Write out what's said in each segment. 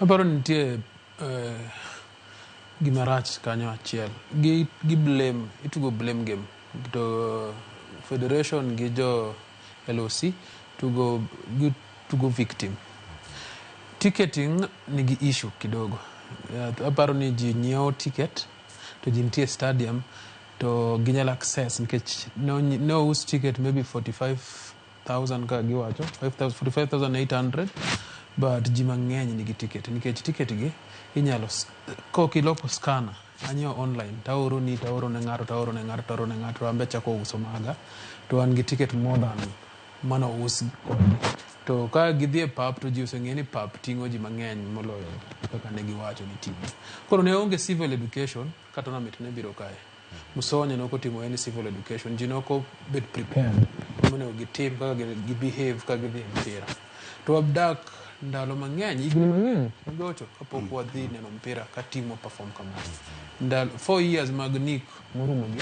Aparo nitie gimarach kanyo achiel. Gi blame, itugo blame game. To Federation gi jo LOC tugo victim. Ticketing nigi issue kidogo. Aparo ni ji nyiewo ticket to ji nitie stadium to ginyal access nikech no use ticket maybe 45,000 ka giwacho 45,800 but ji mang'eny nigi ticket nikech ticket gi inyalo kokiloko scanner anyiewo online taoro ne ng'ato ambe chako uso maga to an gi ticket more than mano us to ka gidhi e pub to ji oseng'e ni pub ting'o ji mang'eny moloyo kaka ne giwacho ni ting'o. Koro ne onge civil education ka tournament ne biro kae. Musonye nokotimo any civil education, ji noko bet prepared monego gitim kaka gibehave ka gidhi e mpira. To abdak ndalo mang'eny, higni mang'eny gocho kapok wadhi neno mpira ka timo perform kamano. 4 years mag Nick morumogi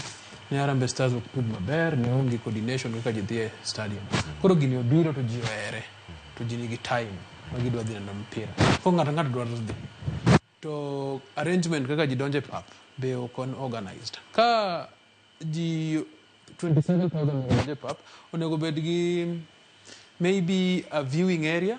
ne Harambee Stars ok tug maber, ne onge coordination kaka ji dhi e stadium. Koro gini obiro to ji ohere, to ji nigi time ma gidwa dhi neno mpira. Koro ng'ato dwaro dhi. To arrangement kaka ji donje pap be okon organized. Ka ji 27,000 donje pap, onego bed gi maybe a viewing area,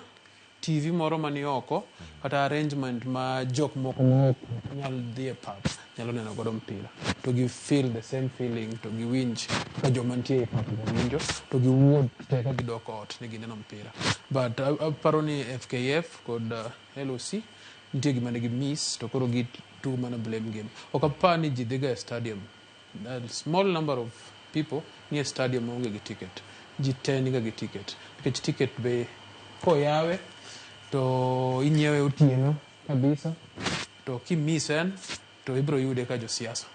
TV moro mani oko, kata arrangement ma jok moko nyal dhi e pap, nyalo neno godo mpira. To gi feel the same feeling, to gi winj ka joma nitie e pap winjo, to gi wuod te ka gidok ot ni gineno mpira. But aparo ni FKF kod LOC nitie gima ne gi miss, to koro gitu mana blame game. Ok apar ni ji dhiga e stadium. A small number of people ni e stadium onge gi ticket. Ji te niga gi ticket. Nikech ticket be koyawe to inyiewe otieno kabisa. To kimis en to ibro yude ka jo siasa.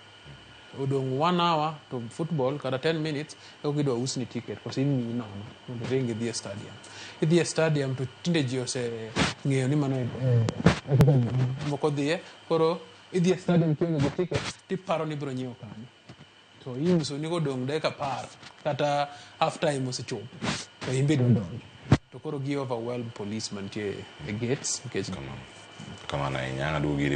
Odong 1 hour to football kada 10 minutes eko gidwa usni ticket kosi imiyi nono mondo ringi dhi e stadium. Idhi e stadium to tinde ji ose ng'eyo ni mano moko dhiye, koro idhi e stadium kionge gi ticket tiparo ni biro nyiewo kanyo. To iuso ni kodong dakika 10 kata half time osechopo to imbe donjo. To koro gi overwhelm police mantie e gates nikech kamano ahinya. Aduogo giri